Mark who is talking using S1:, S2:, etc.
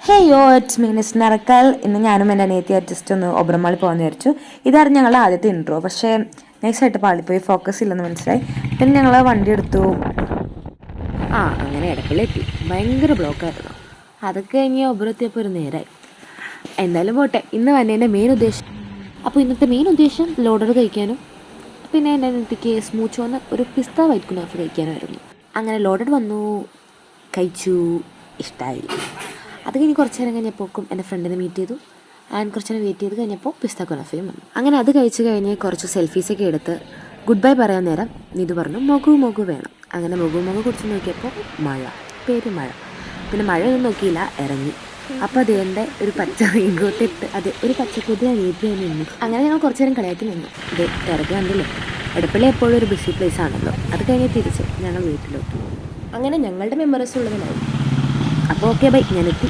S1: ഹേയോ it's means നറക്കൽ. ഇന്ന് ഞാനും എൻ്റെ അനിയത്തി ജസ്റ്റ് ഒന്ന് ഒബ്രമാളി പോകാമെന്ന് വിചാരിച്ചു. ഇതായിരുന്നു ഞങ്ങളുടെ ആദ്യത്തെ ഇൻട്രോ. പക്ഷേ നൈസായിട്ട് പാളിപ്പോയി, ഫോക്കസ് ഇല്ലെന്ന് മനസ്സിലായി. പിന്നെ ഞങ്ങൾ വണ്ടി എടുത്തു.
S2: അങ്ങനെ ഇടപ്പിലെത്തി. ഭയങ്കര ബ്ലോക്കായിരുന്നു. അതൊക്കെ കഴിഞ്ഞ് ഒബ്രത്തിയപ്പോൾ ഒരു നേരമായി. എന്തായാലും പോട്ടെ. ഇന്ന് വന്നതിൻ്റെ മെയിൻ ഉദ്ദേശം ഇന്നത്തെ മെയിൻ ഉദ്ദേശം ലോഡർ കഴിക്കാനും പിന്നെ എൻ്റെ അനിയത്തിക്ക് സ്മൂച്ച് വന്ന് ഒരു പിസ്ത വൈറ്റ് കുനാഫ കഴിക്കാനായിരുന്നു. അങ്ങനെ ലോഡഡ് വന്നു, കഴിച്ചു, ഇഷ്ടമായി. അത് കഴിഞ്ഞ് കുറച്ച് നേരം കഴിഞ്ഞപ്പോഴേക്കും എൻ്റെ ഫ്രണ്ടിനെ മീറ്റ് ചെയ്തു. ആൻഡ് കുറച്ച് നേരം വെയിറ്റ് ചെയ്ത് കഴിഞ്ഞപ്പോൾ പിസ്ത കുനാഫയും വന്നു. അങ്ങനെ അത് കഴിച്ച് കഴിഞ്ഞ് കുറച്ച് സെൽഫീസൊക്കെ എടുത്ത് ഗുഡ് ബൈ പറയാൻ നേരം നീതു പറഞ്ഞു മൊഗു വേണം. അങ്ങനെ മൊഗു കുടിച്ച് നോക്കിയപ്പോൾ മഴ, മഴ. പിന്നെ മഴയൊന്നും നോക്കിയില്ല, ഇറങ്ങി. അപ്പോൾ അതിൻ്റെ ഒരു പച്ച റെയിൻകോട്ട് ഇട്ട് ഒരു പച്ചക്കുതിര അനിയത്തി നിന്നു. അങ്ങനെ ഞങ്ങൾ കുറച്ച് നേരം കളിയാക്കി നിന്നു. ഇത് ഇറങ്ങി കണ്ടില്ലേ, എടപ്പള്ളി എപ്പോഴും ഒരു ബിസി പ്ലേസ് ആണല്ലോ. അത് കഴിഞ്ഞ് തിരിച്ച് ഞങ്ങൾ വീട്ടിലോട്ട്. അങ്ങനെ ഞങ്ങളുടെ മെമ്മറീസ് ഉള്ളതിനായി. അപ്പോൾ ഓക്കെ ബൈ, ഞാനെത്തി.